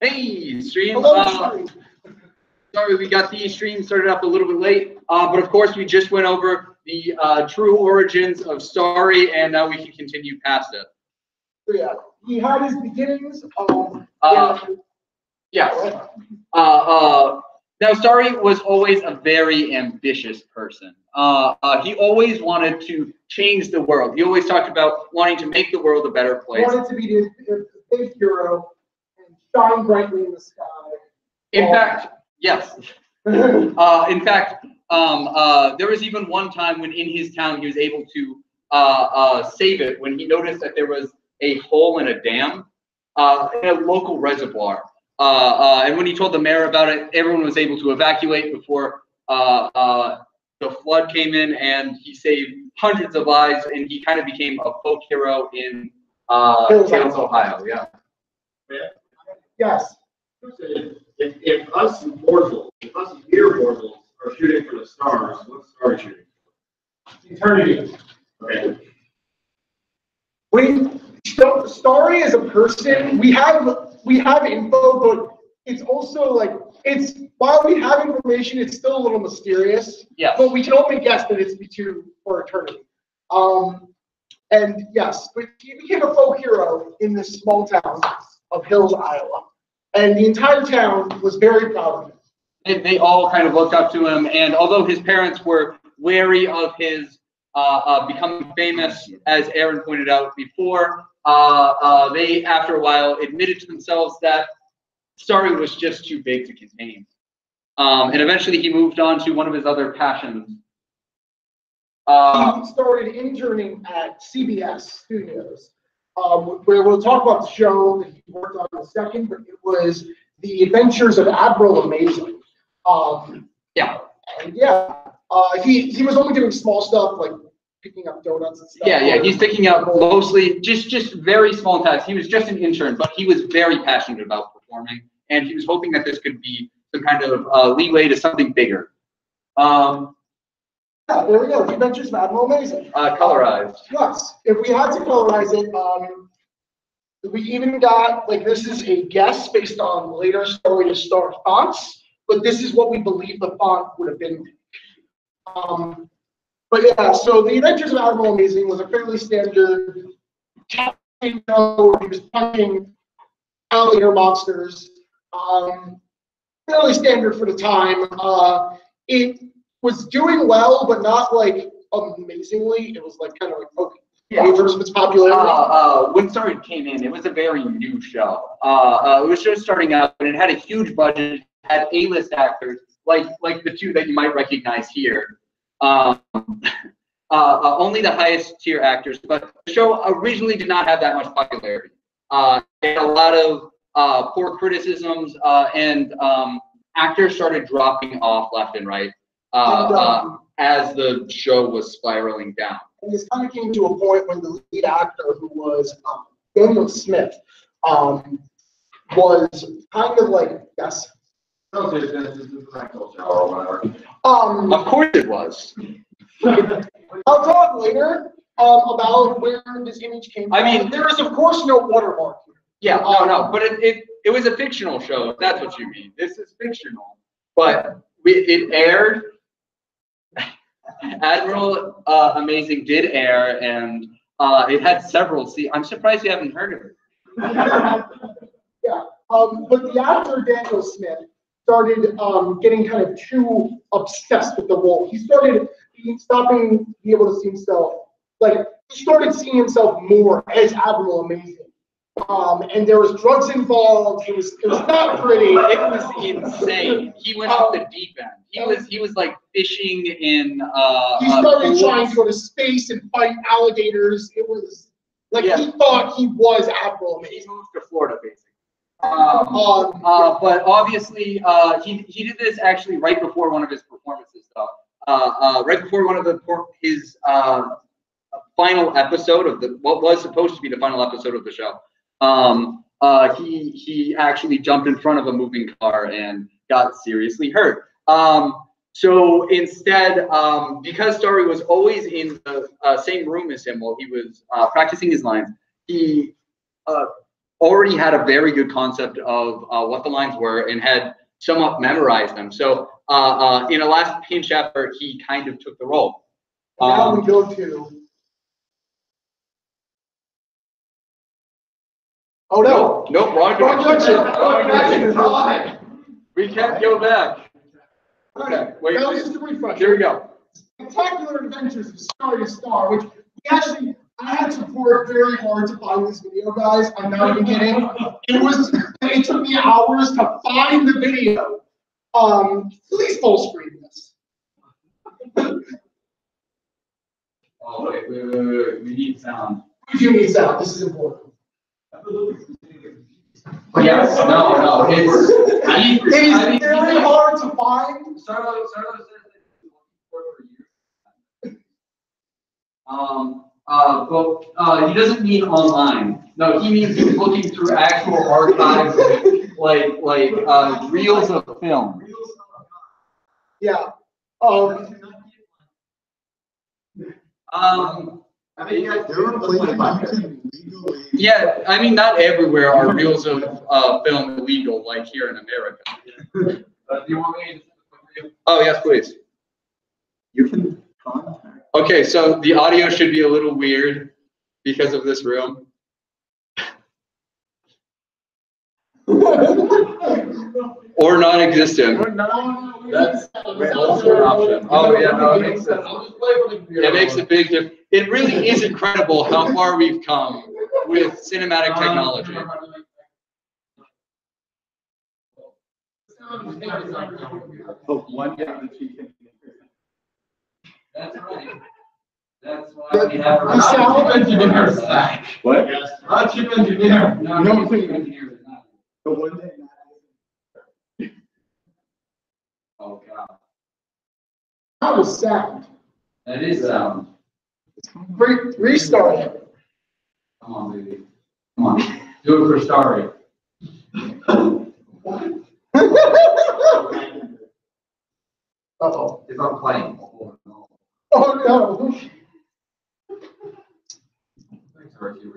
Hey, stream. Hello, stream. Sorry, we got the stream started up a little bit late, but of course we just went over the true origins of Starry, and now we can continue past it. So yeah, he had his beginnings. Yes. Now, Starry was always a very ambitious person. He always wanted to change the world. He always talked about wanting to make the world a better place. He wanted to be the big hero and shine brightly in the sky. In fact, yes. In fact, there was even one time when in his town he was able to save it when he noticed that there was a hole in a dam in a local reservoir. And when he told the mayor about it, everyone was able to evacuate before the flood came in, and he saved hundreds of lives, and he kind of became a folk hero in Hills, Ohio. Yeah. Yes. If us mortals, mere mortals, are shooting for the stars, what star are you shooting? Eternity. Okay. Starry as a person, we have info, but it's also like while we have information, it's still a little mysterious. Yeah. But we can only guess that it's B2 for eternity. And yes, but he became a folk hero in this small town of Hills, Iowa. And the entire town was very proud of him. And they all kind of looked up to him, and although his parents were wary of his becoming famous, as Aaron pointed out before, they, after a while, admitted to themselves that Starry was just too big to contain. And eventually he moved on to one of his other passions. He started interning at CBS Studios, where we'll talk about the show that he worked on in a second, but it was The Adventures of Admiral Amazing. And he was only doing small stuff like picking up donuts and stuff. Yeah, he's picking up mostly just very small tasks. He was just an intern, but he was very passionate about performing, and he was hoping that this could be some kind of leeway to something bigger. Yeah, there we go. The Adventures of Admiral Amazing. Colorized. Yes, if we had to colorize it, we even got, like, this is a guess based on later Story to Star fonts, but this is what we believe the font would have been. But yeah, so The Adventures of Admiral Amazing was a fairly standard show where he was punching alligator monsters. Fairly standard for the time. It was doing well, but not like amazingly. It was like kind of like okay. Yeah. In terms of its popularity. When Starry came in, it was a very new show. It was just starting out, and it had a huge budget. It had A-list actors like the two that you might recognize here. Only the highest tier actors, but the show originally did not have that much popularity. It had a lot of poor criticisms, and actors started dropping off left and right as the show was spiraling down. And this kind of came to a point when the lead actor, who was Daniel Smith, was kind of like, yes. Of course it was. I'll talk later about where this image came from. I mean, there is of course no watermark here. Yeah, no, but it was a fictional show, if that's what you mean. This is fictional, but it aired. Admiral Amazing did air, and it had several seasons. I'm surprised you haven't heard of it. Yeah, but the actor Daniel Smith started getting kind of too obsessed with the role. He started stopping being able to see himself, like he started seeing himself more as Admiral Amazing. And there was drugs involved. It was not pretty. It was insane. He went off the deep end. He was like fishing in. He started trying to go to space and fight alligators. It was like he thought he was Admiral Amazing. He moved to Florida, basically. But obviously, he did this actually right before one of his performances, though. Right before one of his final episode of what was supposed to be the final episode of the show. He actually jumped in front of a moving car and got seriously hurt. So instead, because Starry was always in the same room as him while he was practicing his lines, he already had a very good concept of what the lines were and had somewhat memorized them. So in a last Pin chapter, he kind of took the role. Now we go to. Oh no! Nope, wrong direction. We can't go back. Okay, wait. That was just a refresh. Here we go. Spectacular Adventures of Star to Star, which I had to work very hard to find this video, guys. I'm not even kidding. It took me hours to find the video. Please full screen this. Oh, wait. We need sound. We do need sound. This is important. Yes, no, It is very hard to find. But he doesn't mean online. No, he means he's looking through actual archives, like reels of film. Yeah. Yeah, I mean, not everywhere are reels of film illegal, like here in America. Do you want me to? Oh, yes, please. You can contact. Okay, so the audio should be a little weird because of this room. Or non-existent. That's also an option. Oh yeah, no, it makes sense. It makes a big difference. It really is incredible how far we've come with cinematic technology. But one day that you can. That's right. That's why we have The sound engineers. What? Yes. Not chief engineer. No, chief engineer is not. But one day. Oh god. That was sound. That is Restart it. Come on, baby. Come on. Do it for Starry. Uh-oh. It's not playing. Oh no. Thanks, Archie.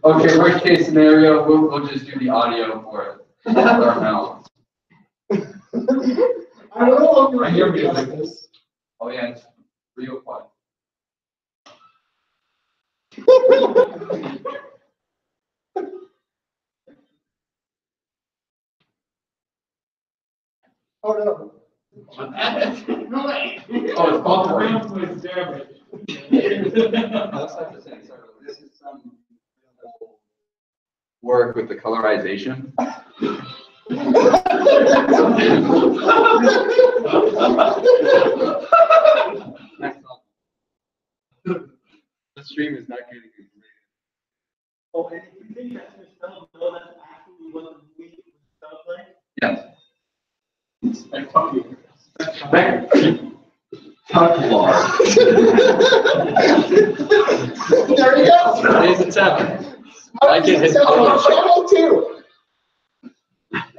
Okay, worst case scenario, we'll just do the audio for it. I don't know. I don't know if I hear you're music. this. Oh yeah, it's real fun. Oh no. Oh, it's buffering. This is some work with the colorization. The stream is not getting good. Oh, and if you think that's just know that's actually what the movie sounds like? Yes. There you go. It is at 7. I can hit Channel 2.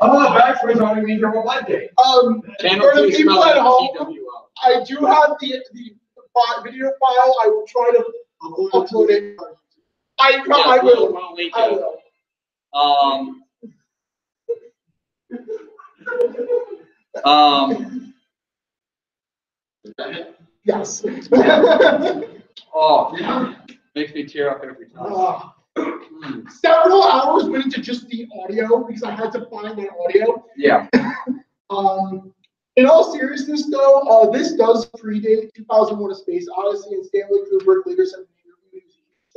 Oh, backwards on an Eagle Light Day. Channel For the 2 people spelled at home, TWO. I do have the video file. I will try to upload it. I will. We'll link I it. will. Yes. Oh, makes me tear up every time. Several hours went into just the audio because I had to find that audio. Yeah. In all seriousness, though, this does predate 2001: A Space Odyssey, and Stanley Kubrick later said he was a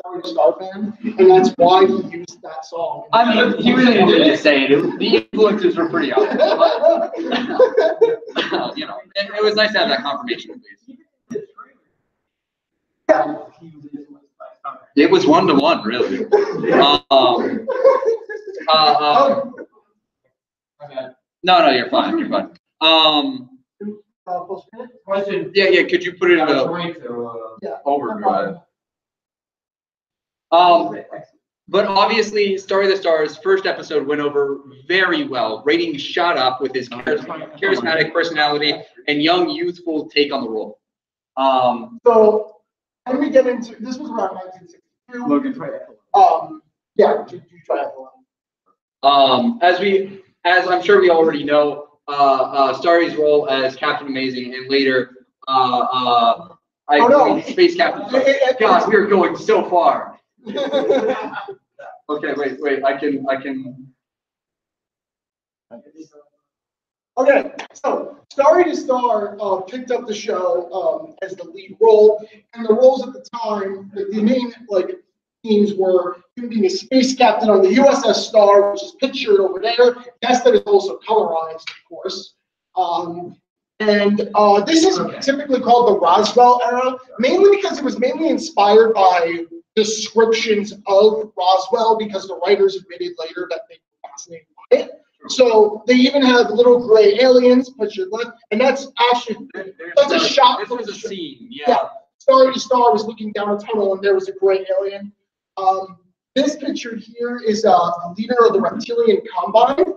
Starry Star fan, and that's why he used that song. I mean, he really didn't just say it. The influences were pretty obvious. But, you know, it was nice to have that confirmation, at least. It was 1-to-1, really. No, you're fine. You're fine. Question. Yeah. Could you put it in overdrive? But obviously, Starry the Stars' first episode went over very well. Ratings shot up with his charismatic personality and young, youthful take on the role. So, when we get into this was around 1964. Logan triathlon. Yeah, do triathlon. As I'm sure we already know, Starry's role as Captain Amazing and later, Space Captain. God, we're going so far. Okay, wait, I can. Okay, so Starry to Star picked up the show as the lead role, and the roles at the time, the main themes were him being a space captain on the USS Star, which is pictured over there. Yes, that is also colorized, of course. This is typically called the Roswell era, mainly because it was mainly inspired by descriptions of Roswell, because the writers admitted later that they were fascinated by it. So they even have little gray aliens, pictured left, and that's actually that's a shot. This was a scene, yeah. Starry to Star was looking down a tunnel, and there was a gray alien. This picture here is a leader of the reptilian combine.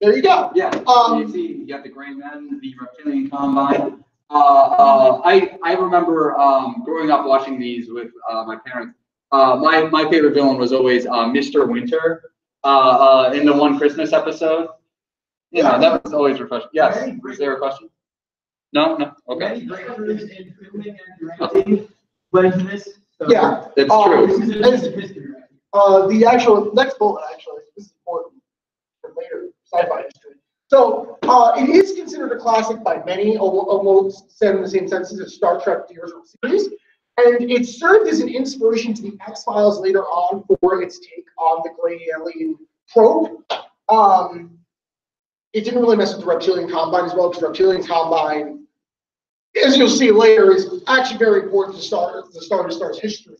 There you go. Yeah. You see, you got the gray men, the reptilian combine. I remember growing up watching these with my parents. My favorite villain was always Mr. Winter in the One Christmas episode. You know, that was always refreshing. Yes. Is there a question? No. Okay. Many breakthroughs in filming and directing went into this. So Yeah, That's true. This is history, right? the actual next bullet, actually, this is important for later sci-fi history. So it is considered a classic by many, almost said in the same sense as Star Trek the original series, and it served as an inspiration to the X-Files later on for its take on the gray alien trope. It didn't really mess with the reptilian combine as well, because reptilian combine, as you'll see later, is actually very important to the Star's history.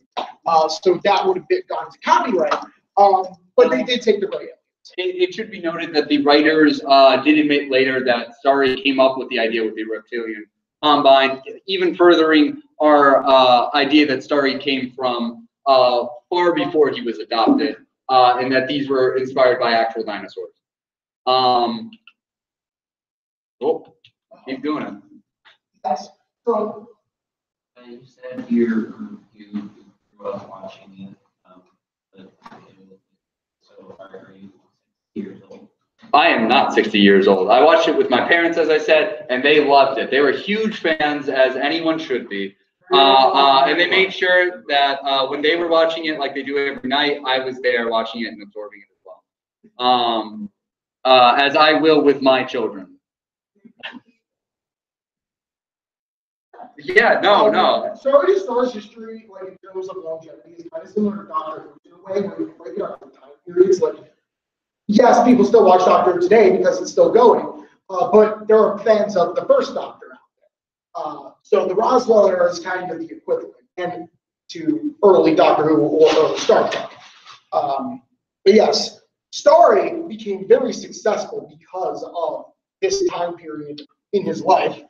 So that would have gone to copyright. But they did take the gray alien. It should be noted that the writers did admit later that Starry came up with the idea with the reptilian combine, even furthering our idea that Starry came from far before he was adopted, and that these were inspired by actual dinosaurs. Keep doing it. Yes. So You said you grew up watching it, so are you years old? I am not 60 years old. I watched it with my parents, as I said, and they loved it. They were huge fans, as anyone should be. And they made sure that when they were watching it, like they do every night, I was there watching it and absorbing it as well. As I will with my children. Yeah, no. Starry to Star's history, like in terms of longevity, is kind of similar to Doctor Who in a way, where you break it up in time periods. Like, yes, people still watch Doctor Who today because it's still going, but there are fans of the first Doctor out there. So the Roswell era is kind of the equivalent and to early Doctor Who or early Star Trek. But yes, Starry became very successful because of this time period in his life.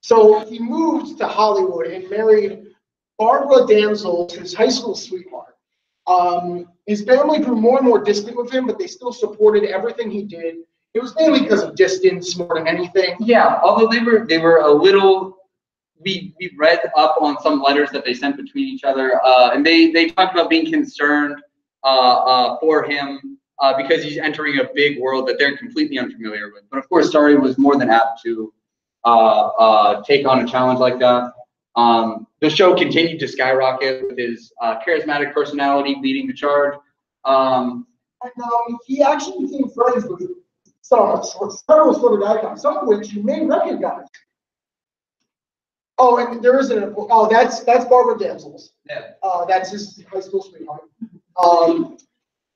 So he moved to Hollywood and married Barbara Damsel, his high school sweetheart. His family grew more and more distant with him, but they still supported everything he did. It was mainly because of distance more than anything. Yeah, although they were a little. We read up on some letters that they sent between each other, and they talked about being concerned for him because he's entering a big world that they're completely unfamiliar with. But of course, Starry was more than apt to take on a challenge like that. The show continued to skyrocket with his charismatic personality leading the charge. He actually became friends with several sort of icons, some of which you may recognize. Oh, and there is that's Barbara Damsel's. Yeah. That's his high school sweetheart.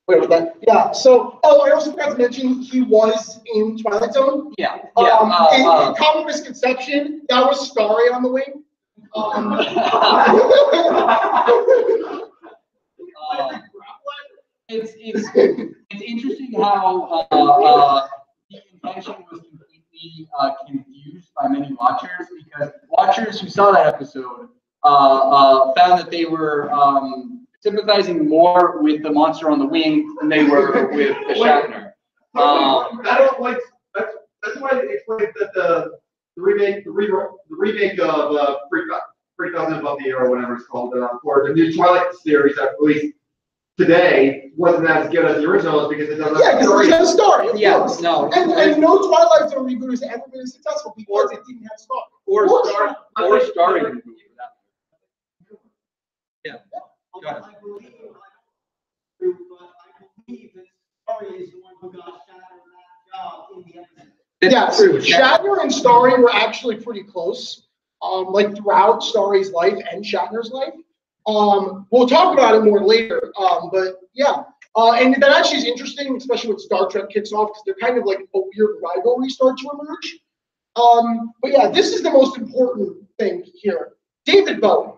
Wait with that. Yeah. So, I also forgot to mention he was in Twilight Zone. Yeah. Common misconception, that was Starry on the wing. It's interesting how the invention was completely confused by many watchers, because watchers who saw that episode found that they were sympathizing more with the monster on the wing than they were with the Shatner. I don't like. That's why they explained that the remake of Freak 3000 Above the Air or whatever it's called, or the new Twilight series that released today wasn't as good as the original because it doesn't. Yeah, because it has a story. Of Yeah, course. no. And no Twilight Zone reboot has ever been successful because it didn't have story. Or starring in the movie for that. Go ahead. I believe, but I believe that Starry is the one who got Shatner that job in the episode. It's Yes, true. Shatner and Starry were actually pretty close, like throughout Starry's life and Shatner's life. We'll talk about it more later, but yeah. And that actually is interesting, especially when Star Trek kicks off, because they're kind of like a weird rivalry start to emerge. But yeah, this is the most important thing here. David Bowie.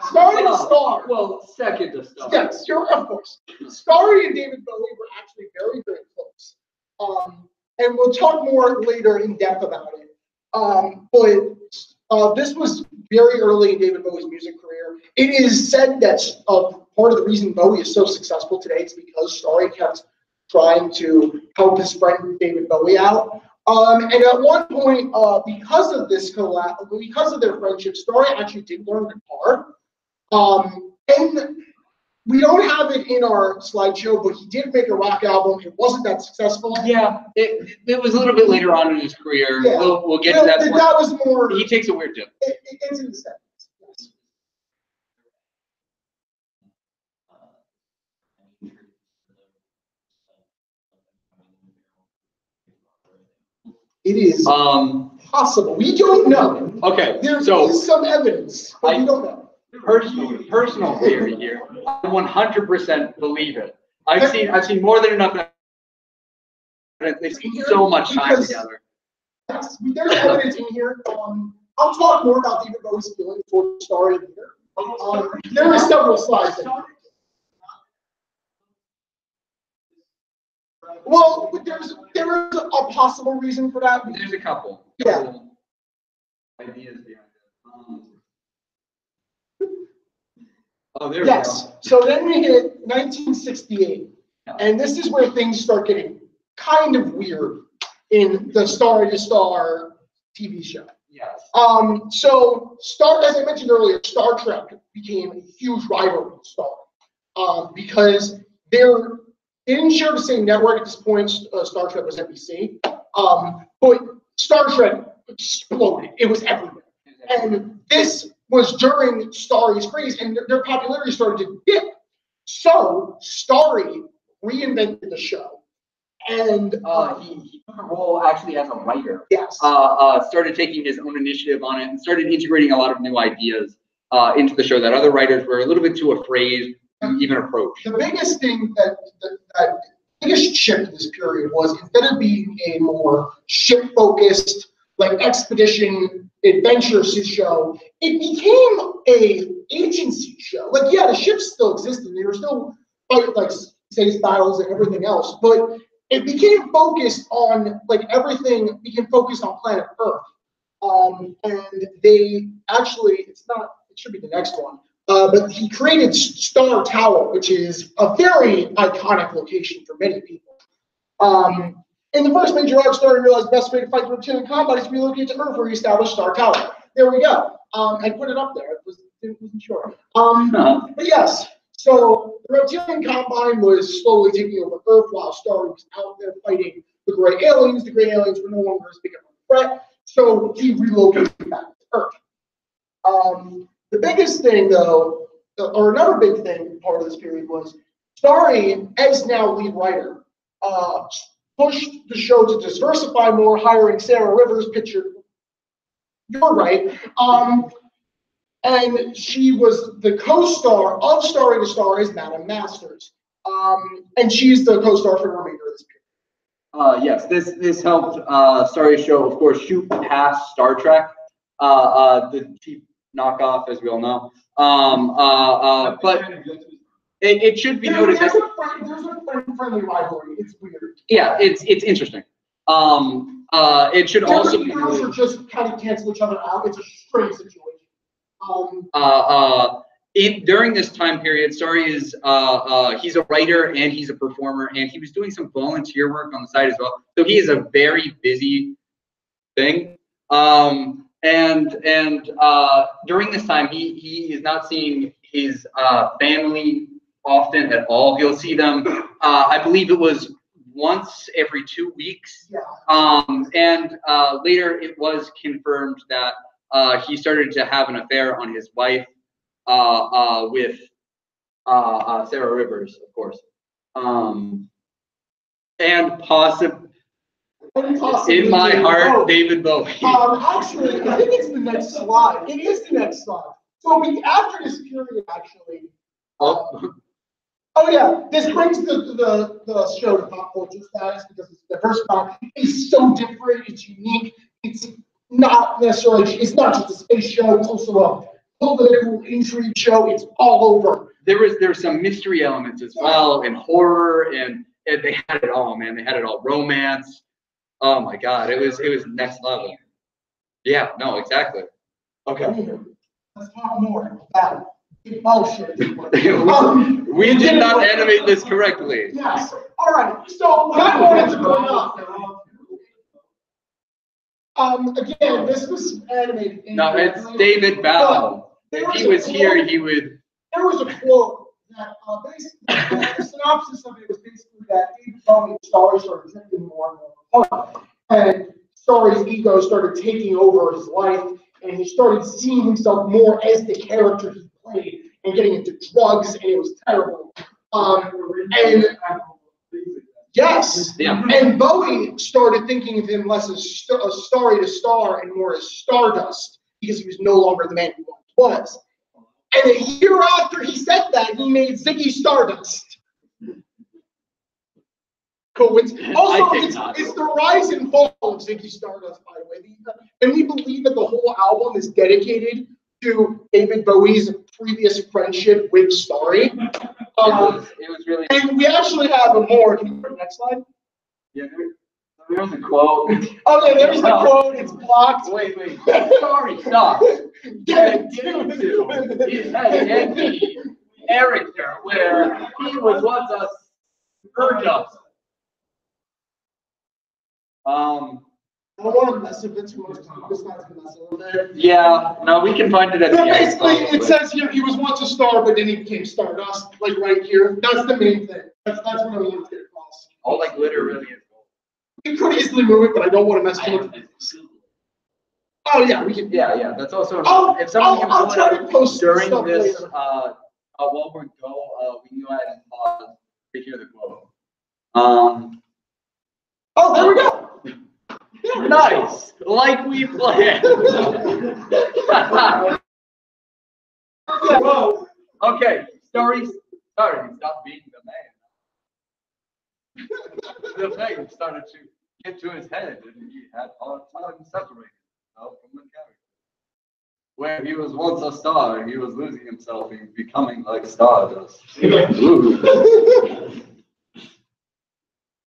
Starry and Star. Well, second to Star. Yes, sure, of course. Starry and David Bowie were actually very, very close. And we'll talk more later in depth about it. But this was very early in David Bowie's music career. It is said that part of the reason Bowie is so successful today is because Starry kept trying to help his friend David Bowie out. And at one point, because of this because of their friendship, Starry actually did learn guitar. And we don't have it in our slideshow, but he did make a rock album. It wasn't that successful. Yeah, it was a little bit later on in his career. Yeah. We'll get to that point. That was more. He takes a weird dip. It gets in the 70s. Yes. It is possible. We don't know. Okay. There So is some evidence, but we don't know. personal theory here. I 100% believe it. I've seen more than enough. They spent so much time together. Yes, there's evidence in here. I'll talk more about David Bowie's feelings for Starry later. There are several slides. Well, there is a possible reason for that. There's a couple. Yeah. Ideas behind it. Oh, there Yes. So then we hit 1968, and this is where things start getting kind of weird in the Starry to Star TV show. Yes. So as I mentioned earlier, Star Trek became a huge rival with Star, because they didn't share the same network at this point. Star Trek was NBC, but Star Trek exploded. It was everywhere, and this was during Starry's craze, and their popularity started to dip. So Starry reinvented the show, and he took a role actually as a writer. yes, Started taking his own initiative on it and started integrating a lot of new ideas into the show that other writers were a little bit too afraid to even approach. the biggest thing that biggest shift in this period was, instead of being a more ship focused, like expedition adventure show, it became a agency show. Like, yeah, the ships still existed. They were still like space battles and everything else, but it became focused on, like, everything became focused on planet Earth. And they actually, it should be the next one. But he created Star Tower, which is a very iconic location for many people. In the first major arc, Starry realized the best way to fight the reptilian combat is to relocate to Earth, where he established Star Tower. There we go. I put it up there. It wasn't sure. But yes, so the reptilian combine was slowly taking over Earth while Starry was out there fighting the gray aliens. The gray aliens were no longer as big of a threat, so he relocated back to Earth. The biggest thing, though, or another big thing part of this period, was Starry, as now lead writer, pushed the show to diversify more, hiring Sarah Rivers, pictured. You're right. And she was the co-star of Starry to Star as Madame Masters. And she's the co-star for the remainder of this period. Yes, this helped Starry's show, of course, shoot past Star Trek, the cheap knockoff, as we all know. But it should be noted There's that a friendly rivalry. It's weird. yeah, it's interesting. It should also be girls noted. are just kind of cancel each other out. It's a strange situation. During this time period, Starry is he's a writer and he's a performer, and he was doing some volunteer work on the side as well. So he is a very busy thing. during this time, he is not seeing his family often at all. He'll see them, I believe it was once every 2 weeks. Yeah. Later it was confirmed that he started to have an affair on his wife with Sarah Rivers, of course. And possibly in my heart, David Bowie. Actually, I think it's the next slide. It is the next slide. So after this period, actually. Oh yeah, this brings the show to pop culture status because it's diversified. It's so different. It's unique. It's not necessarily. It's not just a space show. It's also a political intrigue show. It's all over. There's some mystery elements as well, and horror, and they had it all, man. They had it all. Romance. Oh my God, it was next level. Yeah, no, exactly. Okay. Let's talk more about that. Bullshit. We did not animate this correctly. Yes. All right. So what I wanted to bring up. Again, this was animated. No, it's David Bowie. If he was here, he would. There was a quote that basically the synopsis of it was basically that David Bowie stars started drifting more and more apart, and Starry's ego started taking over his life, and he started seeing himself more as the character he played and getting into drugs, and it was terrible. And yes, yeah. And Bowie started thinking of him less as a starry to star and more as Stardust because he was no longer the man he once was. And a year after he said that, he made Ziggy Stardust. Cool. It's the rise and fall of Ziggy Stardust, by the way. And we believe that the whole album is dedicated to David Bowie's previous friendship with Starry. It was really. And we actually have a more. Can you go to the next slide? Yeah, there's a quote. Oh, yeah, there's the quote. It's blocked. Wait. Sorry, stop. Get into his head character where he was once a Stardust. I don't want to mess with it too much. It's not to mess with it. Yeah, no, we can find it at the end. Basically, it says here he was once a star, but then he became Stardust, like right here. That's the main thing. That's what I want to get across. All that glitter really is gold. We could easily move it, but I don't want to mess with it. Oh yeah, we can. Yeah. That's also. If I'll someone try to post during stuff this, later. while we go, we can go ahead and pause to hear the quote. Oh, there we go. Nice, like we planned. Okay, Starry, stop being the man. The thing started to get to his head, and he had a hard time separating himself from the character. Where he was once a star, he was losing himself and becoming like Stardust.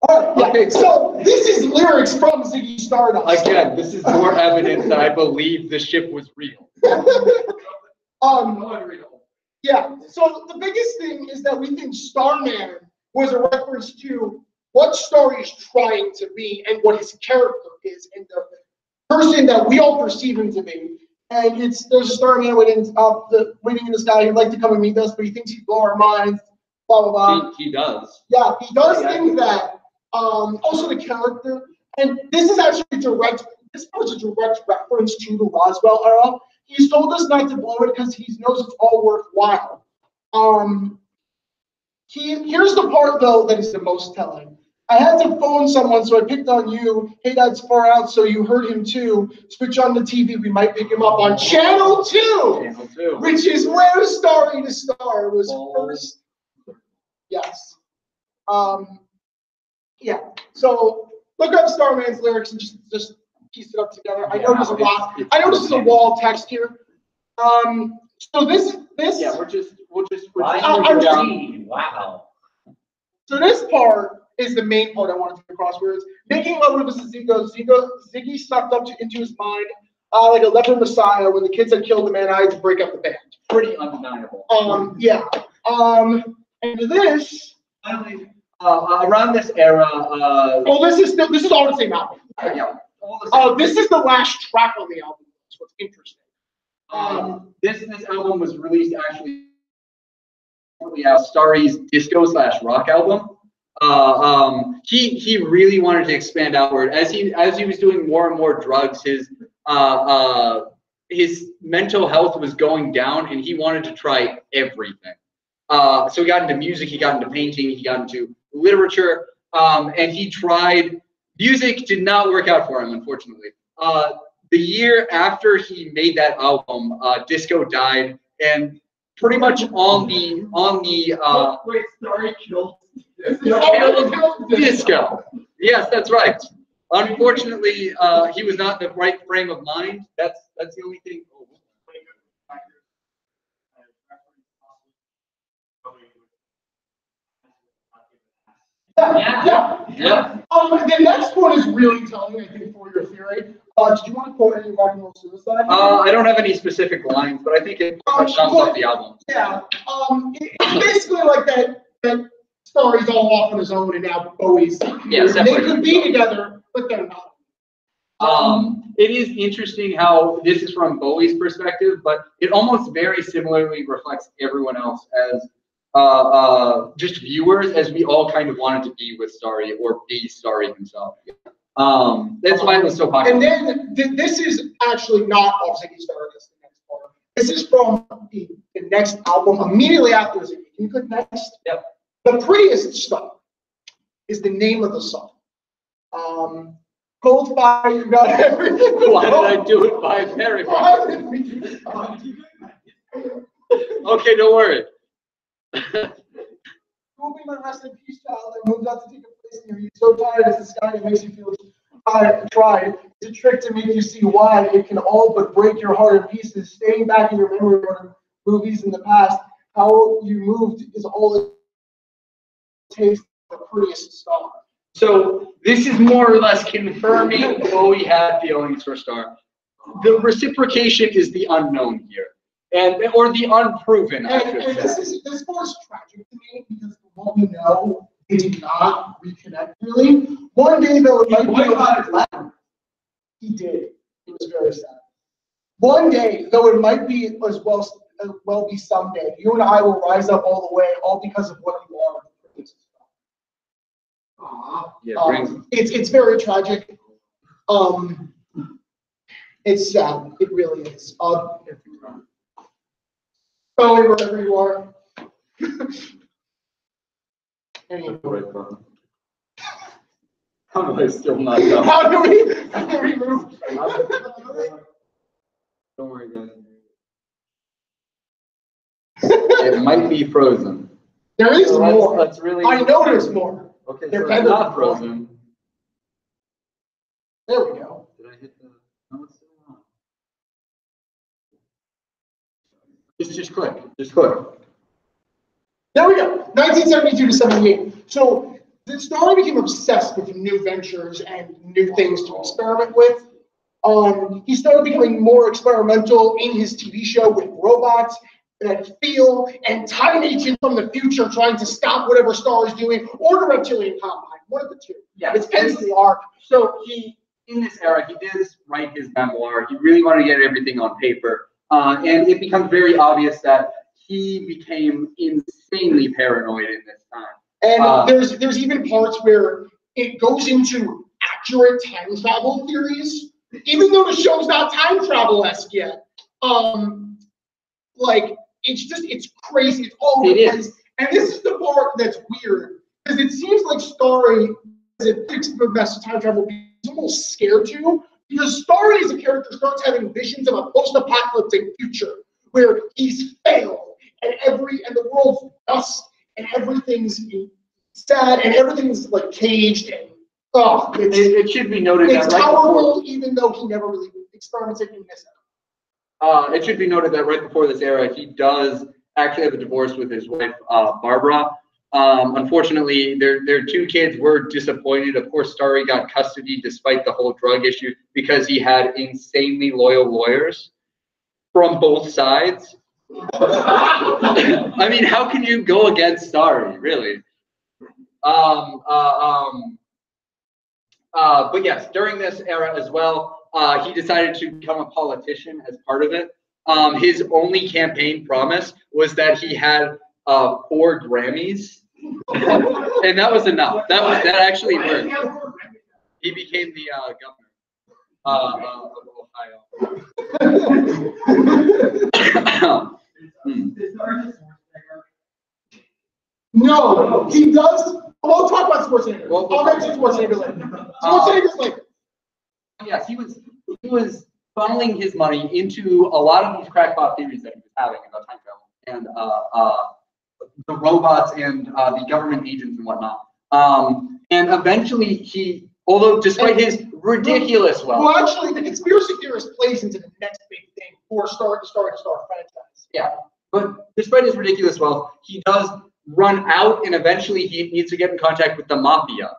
Okay, so this is lyrics from Ziggy Stardust. Again, this is more evidence that I believe the ship was real. Yeah, so the biggest thing is that we think Starman was a reference to what Starry is trying to be and what his character is and the person that we all perceive him to be. And there's a Starman waiting in the sky. He'd like to come and meet us, but he thinks he'd blow our minds. Blah blah blah. He does. Yeah, he does things that. Also the character, and this is actually this was a direct reference to the Roswell era. He's told us not to blow it because he knows it's all worthwhile. Here's the part though that is the most telling. I had to phone someone, so I picked on you. Hey, that's far out, so you heard him too. Switch on the TV, we might pick him up on Channel 2, which is where Starry to Star was first. Yes. Yeah, so look up Starman's lyrics and just piece it up together. I know there's a lot. I know this is a wall text here. So this. Yeah, we'll just. Wow. So this part is the main part I wanted to get across, where it's making love with Ziggy sucked up into his mind like a leper messiah. When the kids had killed the man, I had to break up the band. Pretty undeniable. Yeah. And this. Around this era. This is all the same album. Yeah. This is the last track on the album. what's interesting. This album was released actually Starry's disco/rock album. He really wanted to expand outward as he was doing more and more drugs. His mental health was going down, and he wanted to try everything. So he got into music, he got into painting, he got into literature, and he tried. Music did not work out for him, unfortunately. The year after he made that album, disco died, and pretty much on the Wait, Starry killed. disco. Yes, that's right. Unfortunately, he was not in the right frame of mind. That's the only thing. Yeah. The next one is really telling, I think, for your theory. Did you want to quote any rock and roll suicide? I don't have any specific lines, but I think it pretty much sums up the album. Yeah. It's basically like that Starry's all off on his own, and now Bowie's. Yeah, they could be together, but they're not. It is interesting how this is from Bowie's perspective, but it almost very similarly reflects everyone else as just viewers, as we all kind of wanted to be with Starry or be Starry himself. That's why it was so popular. And then this is actually not off Ziggy Stardust, the next part. This is from the next album immediately after Ziggy. Can you click next? Yep. The Prettiest Stuff is the name of the song. Cold Fire, You Got Everything. Why did I do it by Mary? Okay, don't worry. Who be my rest in peace child that moves out to take a place near you? So tired as the sky, it makes you feel tried. It's a trick to make you see why it can all but break your heart in pieces. Staying back in your memory of movies in the past, how you moved is all it takes. The prettiest star. So this is more or less confirming Bowie had feelings for Starr. The reciprocation is the unknown here, or the unproven. I should say. This part is tragic to me because from what we know, they did not reconnect really. One day though, it might be. He did. It was very sad. One day, though, it might be as well be someday. You and I will rise up all the way, all because of what you are. Yeah, it's very tragic. It's sad. It really is. Bowie, wherever you are. How do I still not know? How do we move? Don't worry, guys. It might be frozen. There is more. That's really. I know there's more. Okay, They're so it's better. not frozen. There we go. Did I hit the? No, it's still on. Just click. Just click. There we go. 1972 to 78. So the Starry became obsessed with new ventures and new things to experiment with. He started becoming more experimental in his TV show with robots that feel and time agents from the future trying to stop whatever Starr is doing, or the reptilian combine, one of the two. Yeah, it depends on the arc. So in this era, he did write his memoir. He really wanted to get everything on paper, and it becomes very obvious that he became insanely paranoid in this time. And there's even parts where it goes into accurate time travel theories, even though the show's not time travel-esque yet. Like, it's crazy. It's all over the place. And this is the part that's weird, because it seems like Starry, as it thinks the best time travel, he's almost scared to, because Starry as a character starts having visions of a post-apocalyptic future where he's failed, and the world's dust, and everything's sad, and everything's like caged, and it should be noted it's that right powerful, even though he never really experimented in this. It should be noted that right before this era, he does actually have a divorce with his wife, Barbara. Unfortunately, their two kids were disappointed. Of course, Starry got custody despite the whole drug issue because he had insanely loyal lawyers from both sides. I mean, how can you go against Starry, really? But yes, during this era as well, he decided to become a politician as part of it. His only campaign promise was that he had 4 Grammys, and that was enough. That actually worked. He became the governor of Ohio. No, he does. We'll talk about Schwarzenegger. I'll mention Schwarzenegger later. Schwarzenegger's like, yes, he was funneling his money into a lot of these crackpot theories that he was having about time travel and the robots and the government agents and whatnot. And eventually he, although despite his ridiculous wealth. Well, actually, the conspiracy theorist plays into the next big thing for Star franchise. Yeah, but despite his ridiculous wealth, he does run out, and eventually he needs to get in contact with the mafia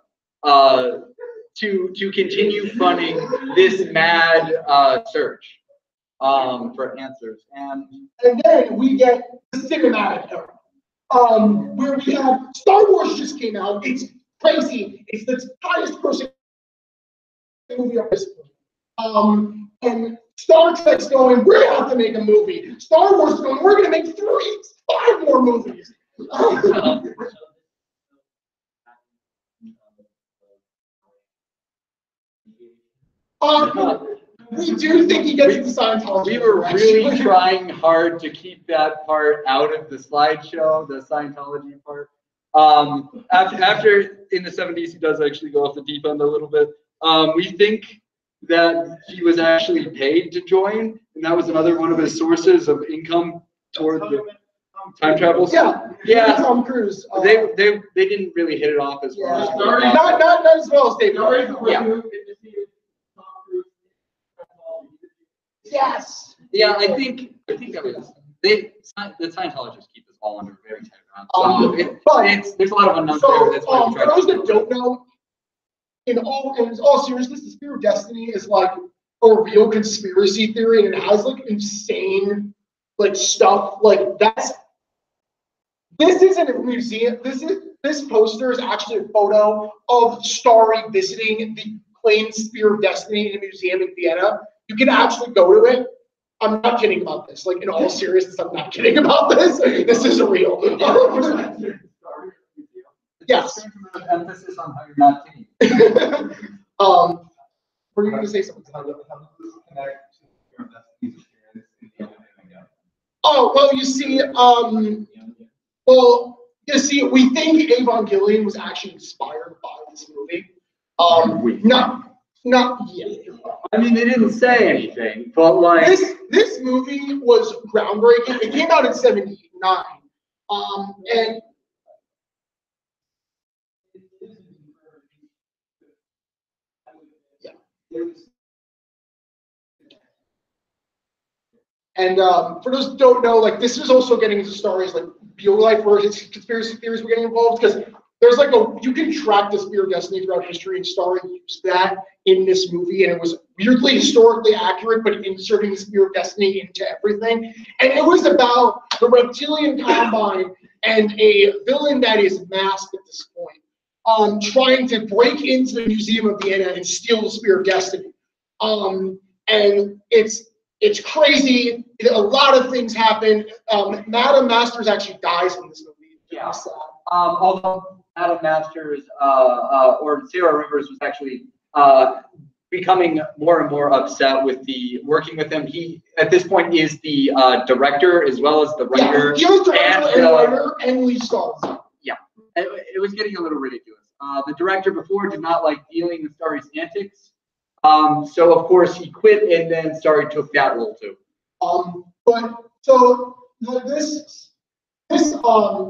to continue funding this mad search for answers. And then we get the cinematic era, where we have Star Wars just came out. It's crazy. It's the highest grossing movie of this point. And Star Trek's going, we have to make a movie. Star Wars is going, we're going to make 5 more movies. We do think he gets into Scientology. We were really trying hard to keep that part out of the slideshow, the Scientology part. After in the 70s, he does actually go off the deep end a little bit. We think that he was actually paid to join, and that was another one of his sources of income toward the time travel. Yeah. Tom Cruise. They didn't really hit it off as far as not as well as David. Yeah. Yes. Yeah, I think that was the Scientologists keep us all under very tight ground. So there's a lot of unknowns there. That's why we try for those that don't know, in all seriousness, the Spear of Destiny is like a real conspiracy theory, and it has like insane like stuff. Like this isn't a museum. This poster is actually a photo of Starry visiting the claimed Spear of Destiny in a museum in Vienna. You can actually go to it. I'm not kidding about this. Like, in all seriousness, I'm not kidding about this. This is real. Yes. Emphasis on how you're not kidding. Were you going to say something? Oh, well, you see, we think Evangelion was actually inspired by this movie. Not yet. I mean, they didn't say anything, but like this movie was groundbreaking. It came out in '79, and for those who don't know, like this is also getting into stories like real life versions, conspiracy theories were getting involved because there's like you can track the Spear of Destiny throughout history, and Starry used that in this movie, and it was weirdly historically accurate, but inserting the Spear of Destiny into everything. And it was about the reptilian combine and a villain that is masked at this point, trying to break into the Museum of Vienna and steal the Spear of Destiny. And it's crazy. A lot of things happen. Madame Masters actually dies in this movie. Yeah. Although Madame Masters or Sarah Rivers was actually becoming more and more upset with working with him. He at this point is the director as well as the writer. Yeah, he was director and writer and lead stars. Yeah, it was getting a little ridiculous. The director before did not like dealing with Starry's antics, so of course he quit, and then Starry took that role too.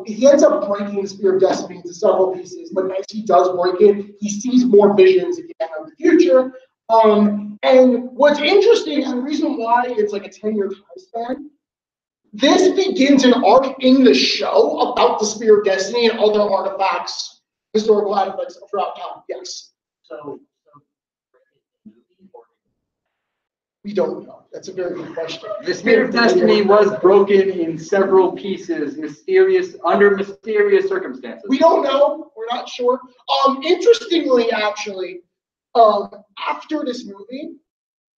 He ends up breaking the Spear of Destiny into several pieces, but as he does break it, he sees more visions again of the future. And what's interesting, and the reason why it's like a 10-year time span, this begins an arc in the show about the Spear of Destiny and other artifacts, historical artifacts throughout time. Yes. So we don't know. That's a very good question. The Spear of Destiny was broken in several pieces, under mysterious circumstances. We don't know. We're not sure. Interestingly, actually, after this movie,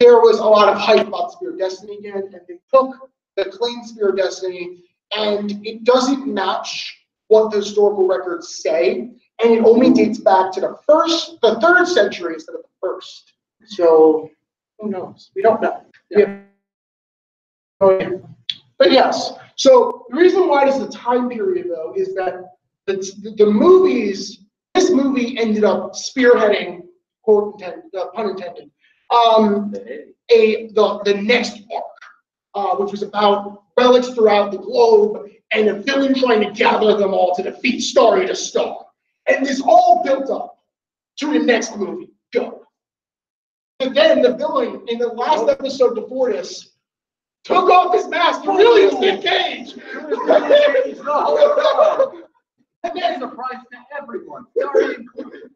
there was a lot of hype about the Spear of Destiny again, and they took the claimed Spear of Destiny, and it doesn't match what the historical records say, and it only dates back to the 3rd century instead of the 1st. So who knows? We don't know. Yeah. But yes, so the reason why this is a time period though is that the movies, this movie ended up spearheading, quote intended, pun intended, the next arc, which was about relics throughout the globe and a villain trying to gather them all to defeat Starry to Star. And this all built up to the next movie, Go. And then the villain in the last episode before this took off his mask and really was Nick Cage. And then surprise to everyone, Starry included.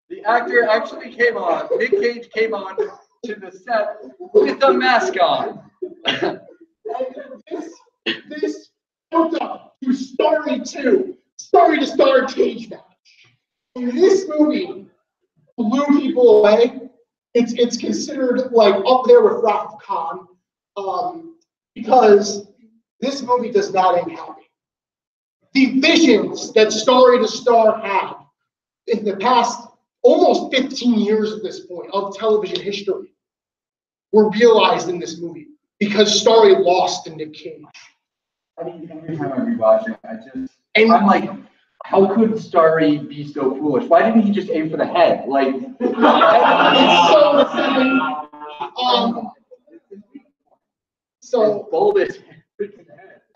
The actor actually came on. Nick Cage came on to the set with a mask on. This built up to Starry 2, Starry to Star cage match. And this movie blew people away. It's considered like up there with Wrath of Khan, because this movie does not end happy. The visions that Starry to Star had in the past almost 15 years at this point of television history were realized in this movie because Starry lost to Nick Cage. I mean, every time I rewatch it, I'm like, how could Starry be so foolish? Why didn't he just aim for the head? Like, it's so upsetting. So boldest.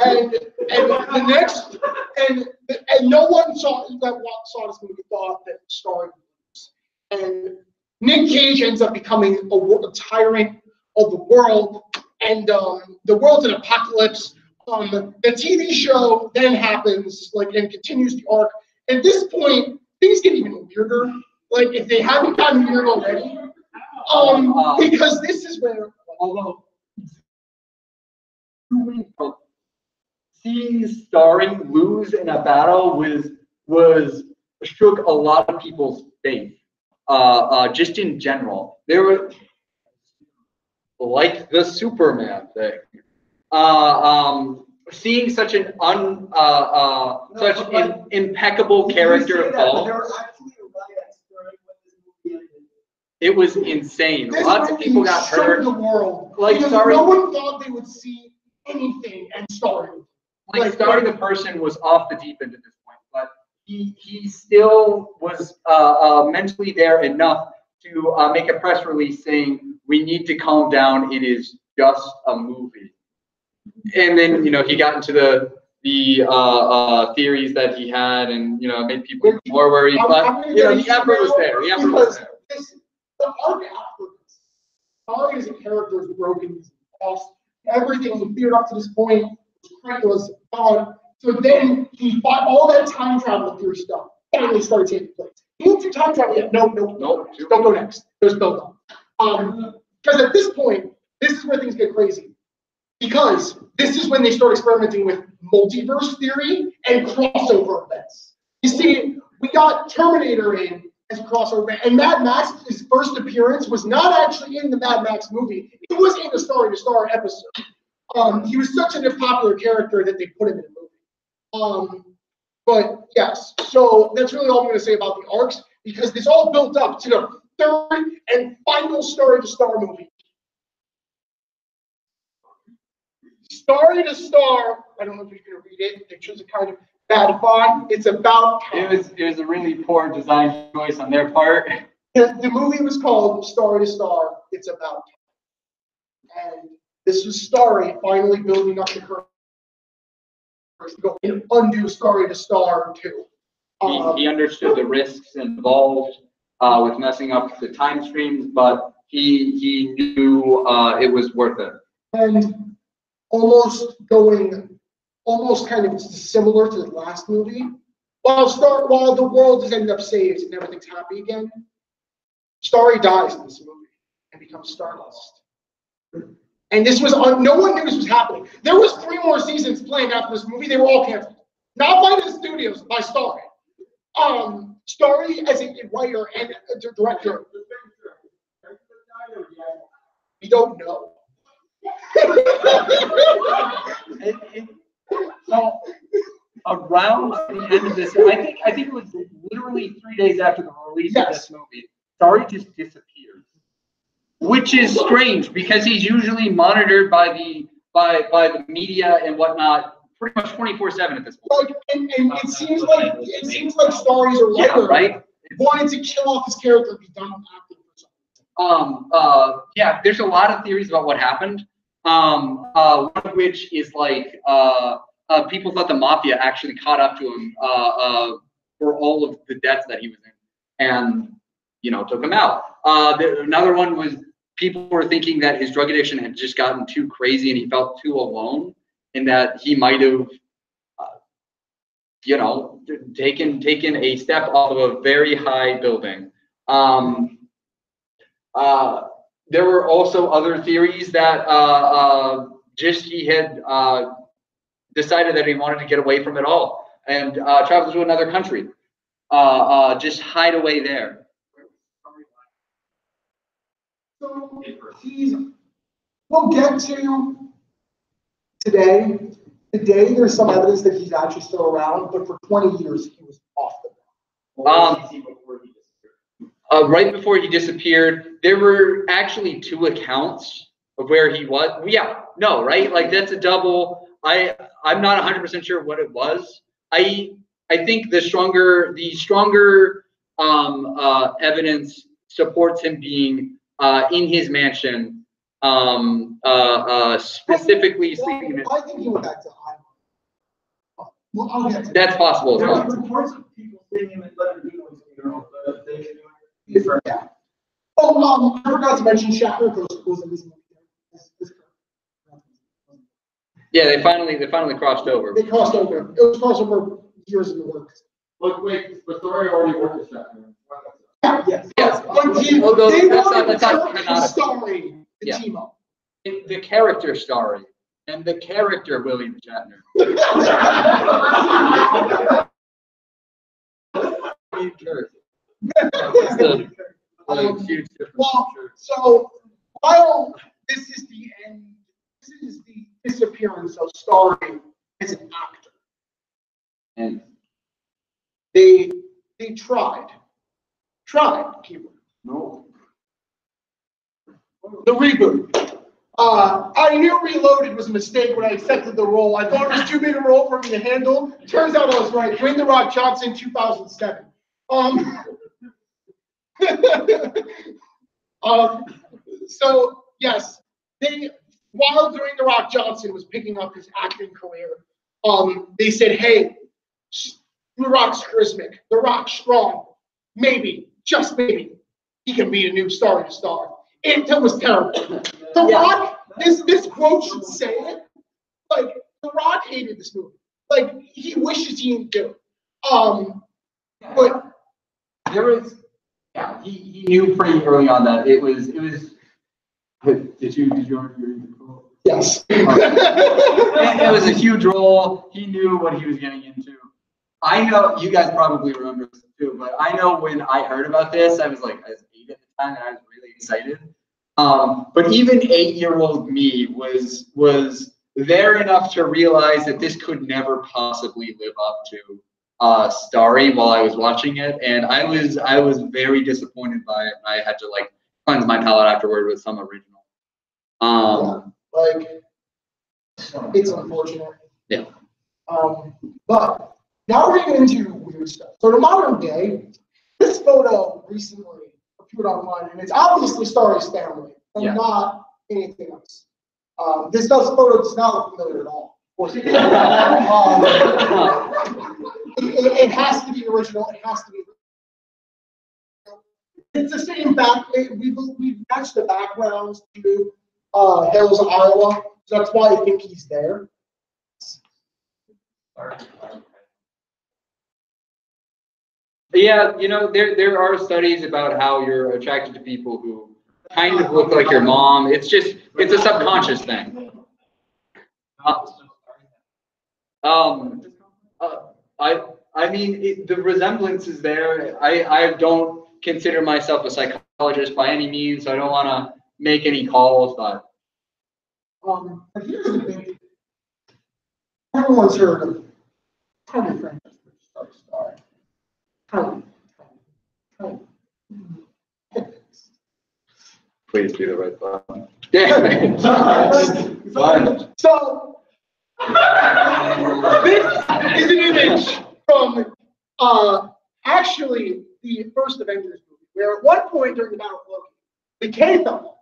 and the next and no one saw this movie thought that Starry would lose. And Nick Cage ends up becoming a tyrant of the world, and the world's an apocalypse. The TV show then happens, and continues the arc. At this point, things get even weirder. Like, if they haven't gotten weird already, because this is where, although seeing Starry lose in a battle shook a lot of people's faith. Just in general, there were like the Superman thing. Seeing such an impeccable character fall, it was insane. Lots of people got hurt. The world, like Starry, no one thought they would see anything, and Starry. Like Starry the person was off the deep end at this point, but he still was mentally there enough to make a press release saying, "We need to calm down. It is just a movie." And then, he got into the theories that he had, and made people even more worried. But the effort was there. The effort was there. The arc afterwards, Starry as a character is broken. He's lost everything he feared up to this point. Was gone. So then all that time travel theory stuff finally started taking place. He didn't do time travel yet. No. Don't go next. There's build up. Because at this point, this is where things get crazy. Because this is when they start experimenting with multiverse theory and crossover events. You see, we got Terminator in as a crossover event, and Mad Max's first appearance was not actually in the Mad Max movie. It was in the Starry to Star episode. He was such a popular character that they put him in the movie. But yes, so that's really all I'm going to say about the arcs, because this all built up to the third and final Starry to Star movie. Starry to Star, I don't know if you can read it, the pictures are kind of bad font. It's about It was a really poor design choice on their part. The movie was called Starry to Star, It's About Time. And this was Starry finally building up the courage to go and undo Starry to Star 2. He understood the risks involved with messing up the time streams, but he knew it was worth it. And almost kind of similar to the last movie. While the world has ended up saved and everything's happy again, Starry dies in this movie and becomes Stardust. And this was no one knew this was happening. There was 3 more seasons planned after this movie. They were all canceled. Not by the studios, by Starry. Starry as a writer and a director. We don't know. So around the end of this, I think it was literally 3 days after the release of this movie, Starry just disappeared, which is strange because he's usually monitored by the media and whatnot, pretty much 24/7 at this point. Like, and it seems like Starry's a writer, Yeah, right? wanted to kill off his character and be done with acting for something. Yeah, there's a lot of theories about what happened. One of which is like people thought the mafia actually caught up to him for all of the debts that he was in, and took him out. Another one was people were thinking that his drug addiction had just gotten too crazy and he felt too alone, and that he might have, taken a step off of a very high building. There were also other theories that just he had decided that he wanted to get away from it all and travel to another country, just hide away there. So we'll get to today. Today, there's some evidence that he's actually still around, but for 20 years, he was off the map. Right before he disappeared, there were actually 2 accounts of where he was. Yeah, no, right? Like that's a double. I'm not 100% sure what it was. I think the stronger evidence supports him being in his mansion, specifically sleeping. I think he went back to Iowa. Well, I'll get to that. That's possible as There well. are reports of people seeing him at Leonard Nimoy's funeral, but they should Yeah. Oh, I forgot to mention Shatner was in this movie. Yeah, they finally crossed over. They crossed over. It was crossover years in the works. But wait, the story already worked with Shatner. Yes. Yes. Although they that's wanted not to tell canonical. the story, the Yeah. team up. The character Starry and the character William Shatner. That's the huge difference. Well, so while this is the end, this is the disappearance of Starry as an actor. And They tried, keyword. no. The reboot. I knew Reloaded was a mistake when I accepted the role. I thought it was too big a role for me to handle. Turns out I was right. Dwayne The Rock Johnson, 2007. So yes, while Dwayne The Rock Johnson was picking up his acting career, they said, "Hey, The Rock's charismatic. The Rock's strong. Maybe, just maybe, he can be a new star to star." It was terrible. The Rock, this quote should say it. Like, The Rock hated this movie. Like, he wishes he didn't do it. But There was, yeah, he knew pretty early on that it was. Did you already read the quote? yes. It was a huge role. He knew what he was getting into. I know you guys probably remember this too, but I know when I heard about this, I was 8 at the time, and I was really excited. But even 8-year-old me was there enough to realize that this could never possibly live up to Starry while I was watching it, and I was very disappointed by it. I had to cleanse my palate afterward with some original. It's unfortunate. Yeah. But now we're getting into weird stuff. So in modern day, this photo recently appeared online, and it's obviously Starry's family, and Yeah. not anything else. This photo does not look familiar at all. Of course, it has to be original. It has to be. It's the same back. We've matched the backgrounds to Hills, Iowa. So that's why I think he's there. Yeah, there are studies about how you're attracted to people who kind of look like your mom. It's a subconscious thing. I mean, the resemblance is there. I don't consider myself a psychologist by any means, so I don't want to make any calls, but But here's the big, everyone's heard of Tiny Francis, Star. Tiny. please do the right button. Damn it. Fine. So, this is an image from, actually the first Avengers movie, where at one point during the Battle of Loki, the K fell,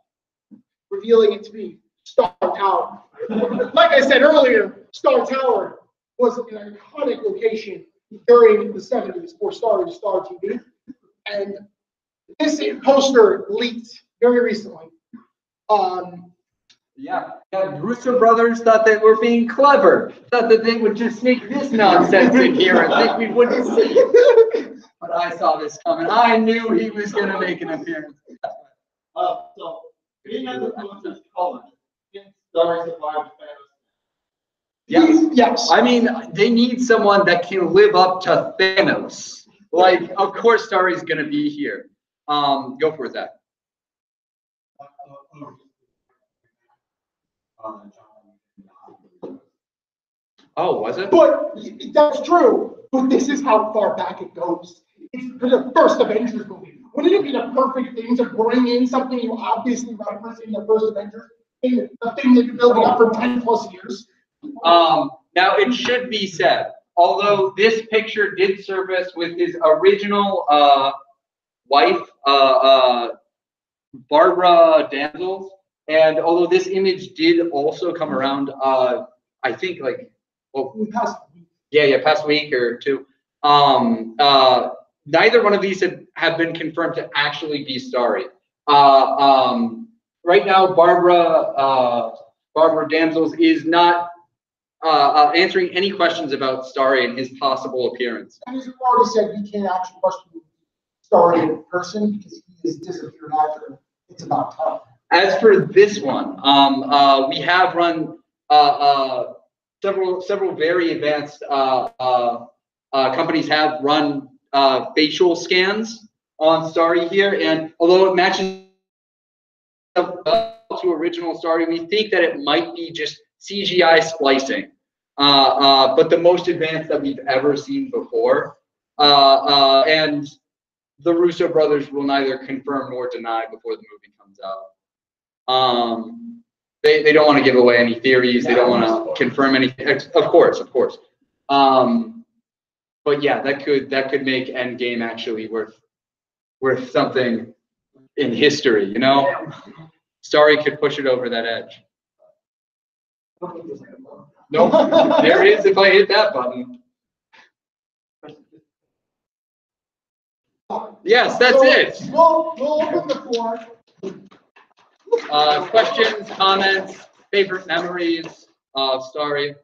revealing it to be Star Tower. Like I said earlier, Star Tower was an iconic location during the 70s for Star to Star TV. And this poster leaked very recently. Yeah, Russo brothers thought they were being clever, thought that they would just sneak this nonsense in here and think we wouldn't see it. But I saw this coming. I knew he was going to make an appearance. So, being at the closest college, Starry survived Thanos. Yes. I mean, they need someone that can live up to Thanos. Like, of course, Starry's going to be here. Go for it, Zach. Oh, was it? But that's true. But this is how far back it goes. It's for the first Avengers movie. Wouldn't it be the perfect thing to bring in something you obviously referenced in the first Avengers? The thing they've been building up for 10 plus years. Now it should be said, although this picture did surface with his original wife, Barbara Damsels, and although this image did also come around, I think like, well, past week or two. Neither one of these have been confirmed to actually be Starry. Right now, Barbara Damsels is not answering any questions about Starry and his possible appearance. And as you already said, you can't actually question Starry in person because he has disappeared after It's About Time. As for this one, we have run several very advanced companies have run facial scans on Starry here, and although it matches to original Starry, we think that it might be just CGI splicing, but the most advanced that we've ever seen before. And the Russo brothers will neither confirm nor deny before the movie comes out. They don't want to give away any theories. They don't want to confirm anything. Of course. But yeah, that could make Endgame actually worth something in history, you know? Starry could push it over that edge. Nope, there is if I hit that button. Yes, that's it. We'll open the floor. Questions, comments, favorite memories of Starry?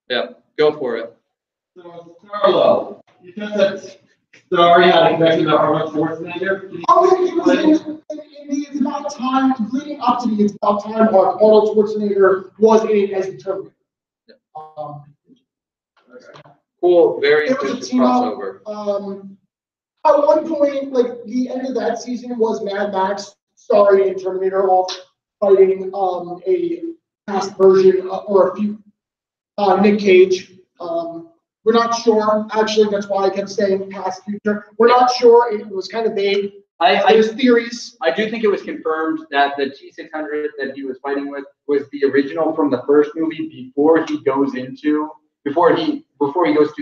Yeah, go for it. So, Carlo, you said that Starry had a connection to Arnold Schwarzenegger. Oh, it was in the It's About Time, leading up to the It's About Time part, Arnold Schwarzenegger was in it as the Terminator. Cool, very It was a ambitious team up. crossover. At one point, like the end of that season was Mad Max, Starry, and Terminator all fighting a past version or a few Nick Cage. We're not sure. Actually, that's why I kept saying past future. We're not sure. It was kind of vague. There's theories. I do think it was confirmed that the T-600 that he was fighting with was the original from the first movie before he goes to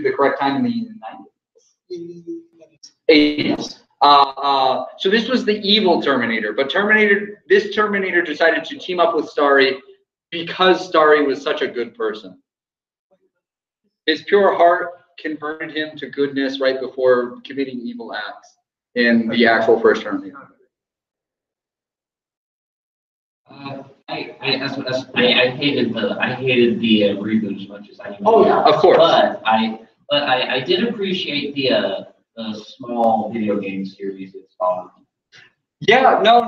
the correct time in the 80s. So this was the evil Terminator, but this Terminator decided to team up with Starry because Starry was such a good person. His pure heart converted him to goodness right before committing evil acts in the actual first Terminator. I hated the reboot as much as I. Oh yeah, of course. But I did appreciate the small video game series it's on. Yeah, no,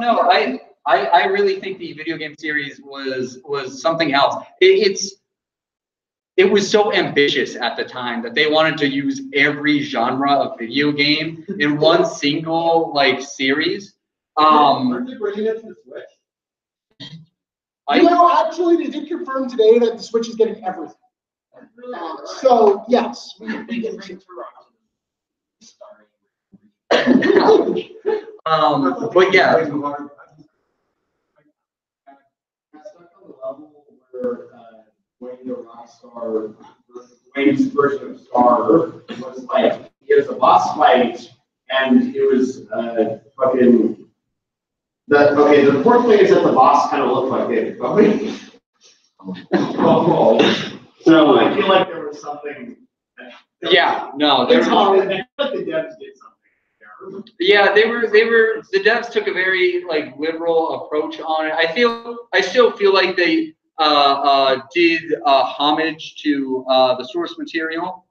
I really think the video game series was something else. It was so ambitious at the time that they wanted to use every genre of video game in one single like series. Aren't they bringing it to the Switch? Actually, they did confirm today that the Switch is getting everything. So, yes. They can bring it to But yeah, I stuck on the level where Wayne the Rockstar, Wayne's version of Star was like, he has a boss fight, and it was fucking. The important thing is that the boss kind of looked like David Bowie. So I feel like there was something. yeah, no, It's hard. I feel like the devs did something. yeah, the devs took a very like liberal approach on it. I still feel like they did homage to the source material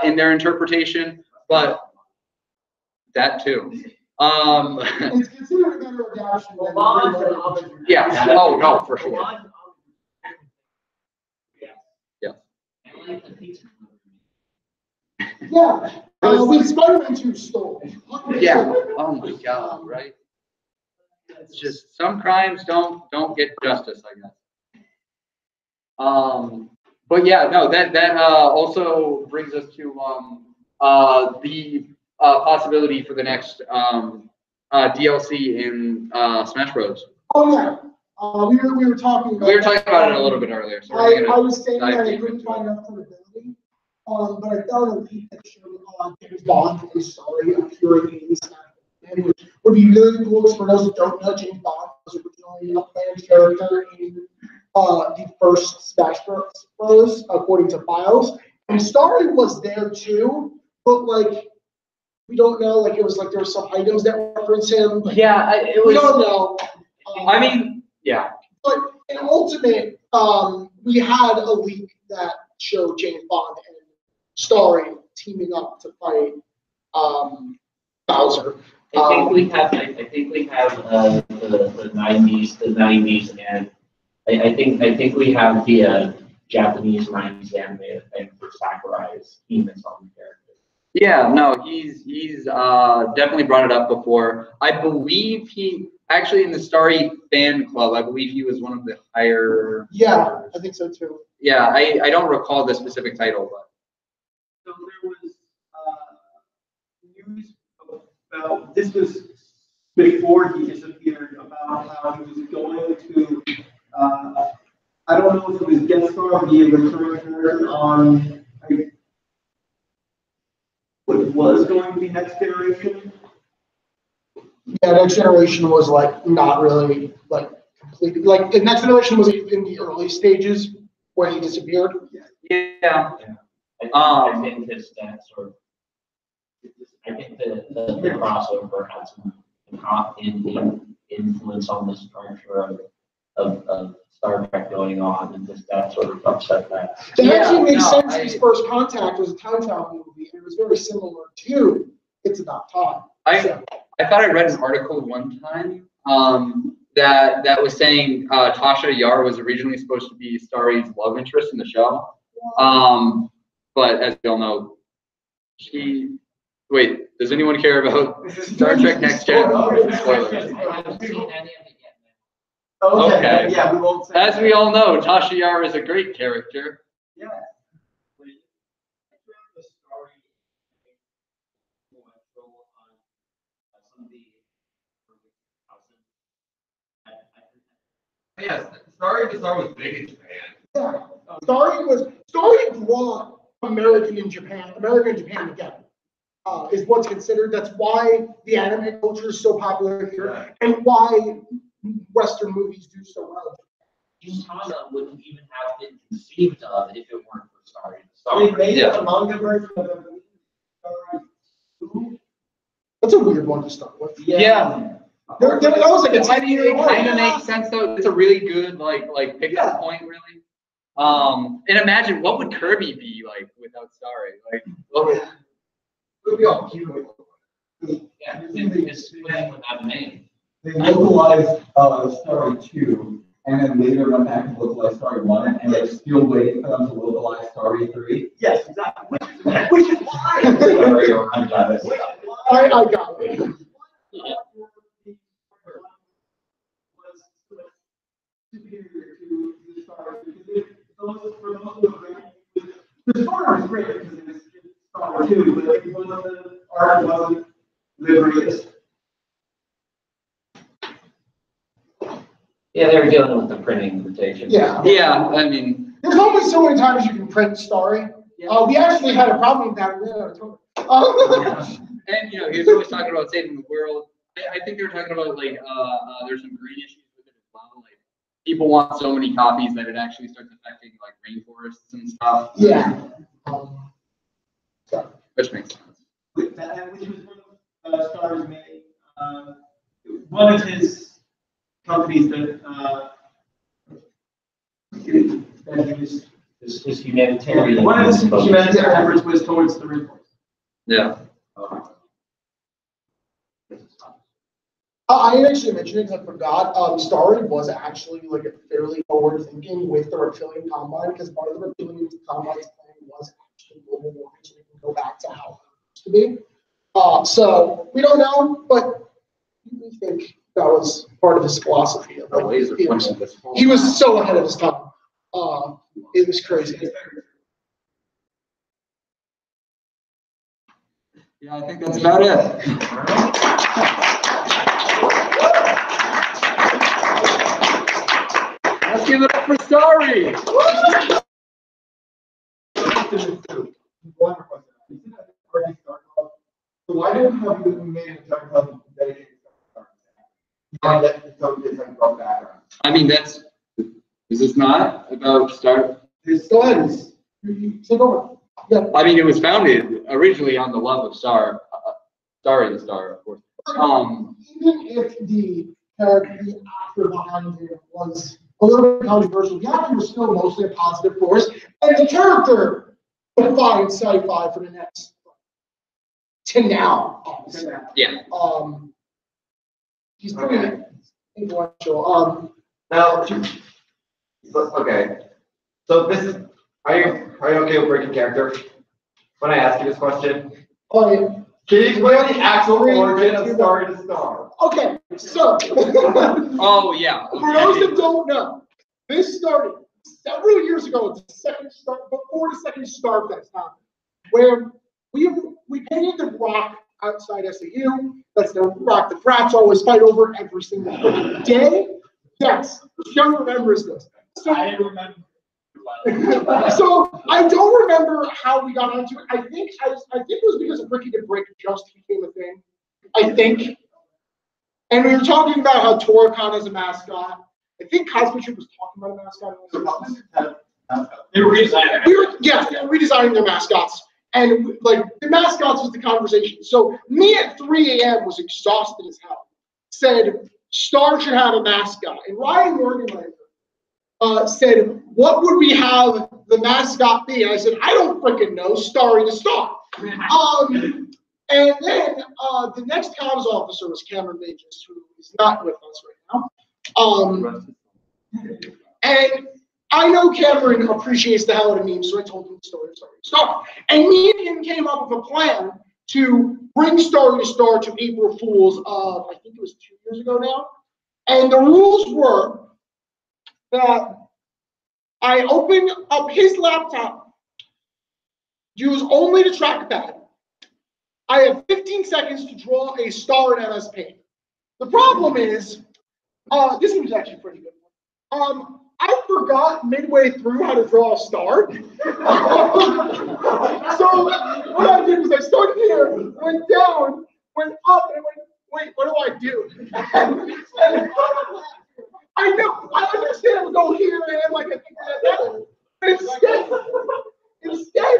in their interpretation, but that too. It's considered a better adaptation than the Yeah. Oh no, for sure. Yeah. I like the pizza. Yeah. With Spider-Man 2 stole. Yeah. Oh my God. Right. It's just some crimes don't get justice, I guess. But yeah, no, that also brings us to the possibility for the next DLC in Smash Bros. Oh yeah. We were talking about. We were talking about it a little bit earlier. So I was saying dive that I deep couldn't into find enough credibility. But I found a leak that showed James Bond is sorry appearing in Smash, which would be really cool. Because for those who don't know, James Bond was originally a planned character in the first Smash Bros. According to files, and Starry was there too, but like we don't know. Like it was like there were some items that reference him. Like, yeah, it we was. don't know. I mean, yeah. But in Ultimate, we had a leak that showed James Bond and Starry teaming up to fight Bowser. I think we have the 90s, and I think we have the Japanese 90s animated thing for Sakurai's team and some characters. Yeah, no, he's definitely brought it up before. I believe he actually in the Starry fan club. I believe he was one of the higher. Yeah, I think so too. Yeah, I don't recall the specific title, but. So there was news about, this was before he disappeared, about how he was going to, I don't know if it was guest star, be a recurring character on, what was going to be Next Generation. Yeah, Next Generation was like not really like completely like the Next Generation was in the early stages when he disappeared. Yeah. I think his stats sort of. I think the crossover had some influence on the structure of Star Trek going on, and just that sort of upset that. That actually makes sense. His first contact was a time travel movie, and it was very similar to It's About Time. I thought I read an article one time that was saying Tasha Yar was originally supposed to be Starry's love interest in the show. But as we all know, wait, does anyone care about Star Trek Next Gen? Spoilers. I haven't seen any of it yet. Okay. Yeah, we won't say. As we all know, Tasha Yar is a great character. Yeah. Yes, Starry was big in Japan. Yeah, Starry brought American and Japan together. Is what's considered. That's why the anime culture is so popular here, and why Western movies do so well. Utana wouldn't even have been conceived of if it weren't for Starry. They made a manga version of it. That's a weird one to start with. Yeah. That was like a It 10-year kind of makes sense though. It's a really good like pickup point, really. And imagine what would Kirby be like without Starry? Like, what would- It would be all cute. Yeah, it's splitting without a name. They localized Starry 2, and then later went back and localized Starry 1, and they're still waiting for them to localize Starry 3. Yes, exactly. Which is why. Sorry, I got it. I got it. to the stars because for those who have read, the story was great because it was Star 2, but the art wasn't the greatest. Yeah, they were dealing with the printing limitations. Yeah. Yeah, I mean, There's only so many times you can print Starry. We actually had a problem with that. and he was always talking about saving the world. I think they were talking about like there's some green issues with it as well. Like people want so many copies that it actually starts affecting like rainforests and stuff. Yeah. Which makes sense. Which was one of Star's main, one of his companies that he was. This humanitarian. One of his humanitarian efforts was towards the rainforest. Yeah. I actually mentioned it because I forgot. Starry was actually like a fairly forward thinking with the reptilian combine because part of the reptilian combine's plan was actually global warming, so we can go back to how it used to be. So we don't know, but we think that was part of his philosophy. He was so ahead of his time. It was crazy. Yeah, I think that's about it. Let's give it up for Starry. So why didn't you have you made a Star Club dedicated to Star? Background. I mean, is this not about Star? Go ahead. Take over. Yeah. I mean, it was founded originally on the love of Starry the Star, of course. Even if the actor behind it was a little bit controversial, the actor was still mostly a positive force, and the character defined sci-fi for the next to now. Obviously. Yeah. He's pretty influential. Now, okay. So this is. Are you okay with breaking character? When I ask you this question, Can you explain the actual origin of Star to Star? Okay, so Oh yeah. for those that don't know, this started several years ago. It's the second star before the second Starfest happened, where we painted the rock outside SAU. That's the rock the frats always fight over every single day. Yes, Young remembers this. So, I remember. So I don't remember how we got onto it. I think it was because of Ricky the Brick just became a thing. I think. And we were talking about how Toricon is a mascot. I think Cosmic was talking about a mascot. They were redesigning. They were redesigning their mascots. And like the mascots was the conversation. So me at 3 a.m. was exhausted as hell. Said Star should have a mascot. And Ryan Morgan said, what would we have the mascot be? And I said, I don't freaking know, Starry the Star. And then the next comms officer was Cameron Mages, who is not with us right now. And I know Cameron appreciates the hell out of memes, so I told him the story of Starry the Star. And me and him came up with a plan to bring Starry the Star to April Fools of, I think it was 2 years ago now. And the rules were that I open up his laptop, use only the trackpad. I have 15 seconds to draw a star in MS Paint. The problem is, this was actually pretty good. I forgot midway through how to draw a star. So what I did was I started here, went down, went up, and went, wait, what do I do? I know, I understand we go here and like I think that, but instead,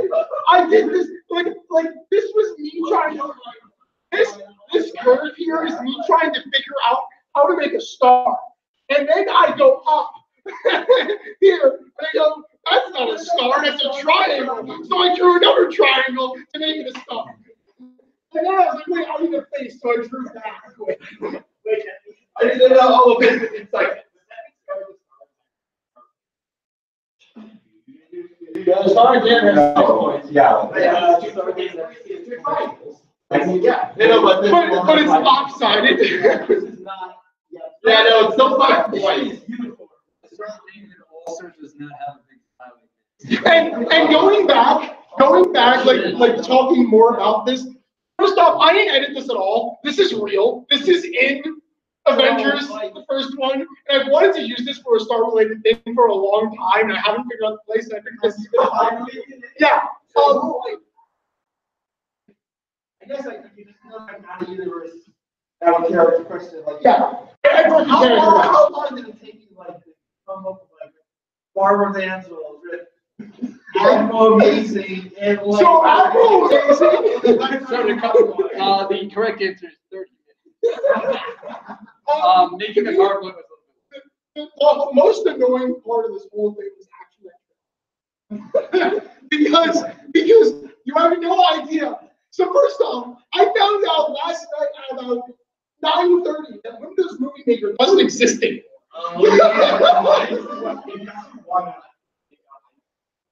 I did this like this was me trying to this curve here is me trying to figure out how to make a star, and then I go up here and I go, that's not a star, that's a triangle. So I drew another triangle to make it a star. And then I was like, wait, I need a face, so I drew that. Wait. I didn't know all of it. It's like. But it's lopsided. Yeah, no, it's so fun. ulcer does not have a big smiley face. And going back, like talking more about this. First off, I didn't edit this at all. This is real. This is in Avengers, the first one, and I've wanted to use this for a Star-related thing for a long time, and I haven't figured out the place. And I think this is yeah. I guess like you just know like out of universe. That would carry the question like Yeah. How long did it take you like to come up with like Barbara Vanzel, Admiral Amazing, and like So Admiral Amazing. So to cover, the correct answer is 30 minutes. Making the car was The most annoying part of this whole thing was actually because you have no idea. So first off, I found out last night at about 9:30 that Windows Movie Maker doesn't exist anymore.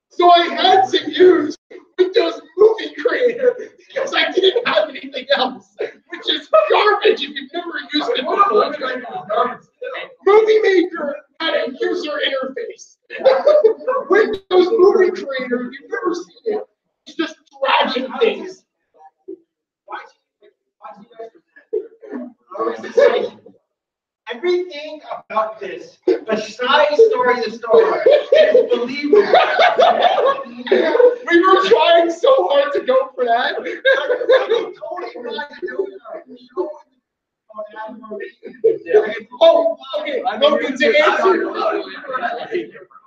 So I had to use Windows Movie Creator because I didn't have anything else, which is garbage if you've never used it before. Movie Maker had a user interface. Windows Movie Creator, if you've never seen it, it's just dragging things. Everything about this, besides story the story, is believable. We were trying so hard to go for that. Oh, okay. Logan,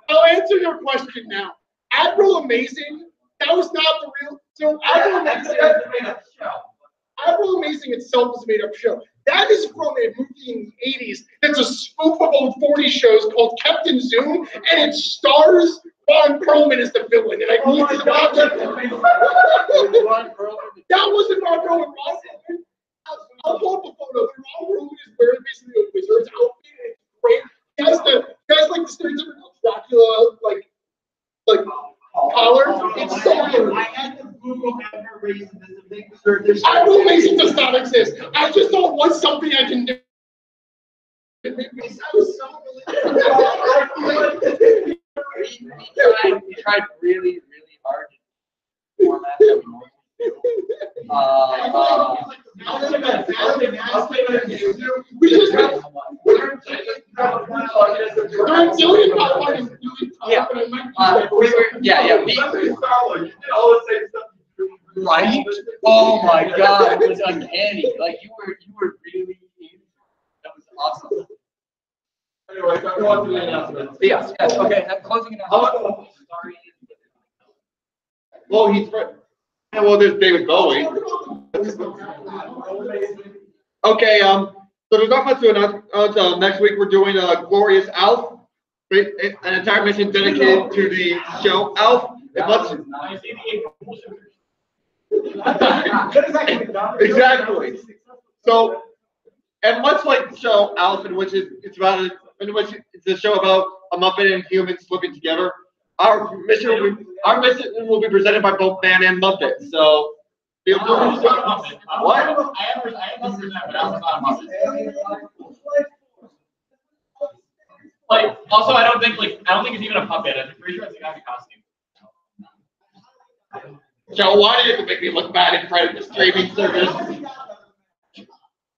I'll answer your question now. Admiral Amazing, that was not the real. So Admiral Amazing itself is a made-up show. That is from a movie in the 80s that's a spoof of old 40s shows called Captain Zoom, and it stars Ron Perlman as the villain. And I need to watch it. That wasn't Ron Perlman. Ron Perlman. I'll pull up a photo. Ron Perlman is wearing basically a wizard's outfit. And it's great. He has like the stereotypical Dracula collar. It's so good. I had to Google Admiral Amazing to make sure this. Admiral Amazing does not exist. I just don't want something I can do. It sounds so we tried really, really hard to format that we normally do. We just have. Right? Oh my God, it was uncanny. Like you were really in. That was awesome. Anyway, so go on to the announcements. Yes, okay, closing announcement. Well, he's right. Yeah, well, there's David Bowie. Okay, so there's not much to announce. Next week we're doing Glorious Alf, an entire mission dedicated to the show Alf. Exactly. So, and much like the show Alf, in which it's a show about a Muppet and humans living together, our mission will be presented by both man and Muppet. So, feel free to what? I have listened to that, but Alpha's not a Muppet. Like, also, I don't think it's even a puppet. I'm pretty sure it's a guy's costume. Joe, why do you have to make me look bad in front of the streaming service?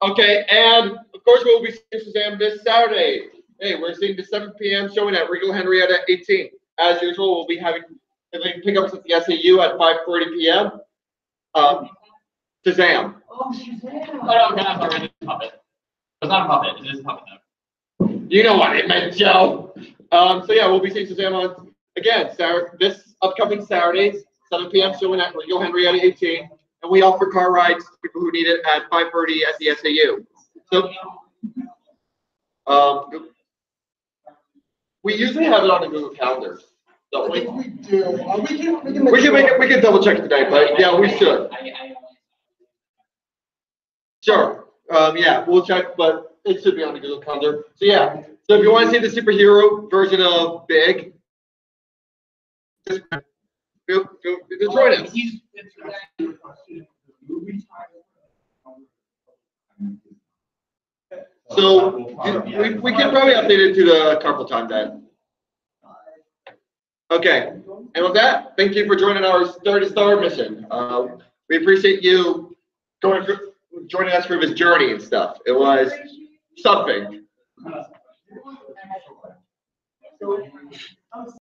Okay, and of course we'll be seeing Shazam this Saturday. Hey, we're seeing the 7 p.m. showing at Regal Henrietta 18. As usual, we'll be having pickups at the SAU at 5:30 p.m. Shazam. Oh, Shazam! Oh, no, that's already a puppet. It's not a puppet. It is a puppet, though. You know what I meant, Joe. So yeah, we'll be seeing Shazam on again this upcoming Saturday, 7 p.m. showing at Regal Henrietta 18, and we offer car rides to people who need it at 5:30 at the SAU. So, we usually have it on the Google Calendar, don't we? We do. We can double check today, but yeah, we should. Sure. Yeah, we'll check, but it should be on the Google Calendar. So yeah. So if you want to see the superhero version of Big, just join us. So we can probably update it to the carpal time then. Okay, and with that, thank you for joining our Star to Star mission. We appreciate you joining us for this journey and stuff. It was something.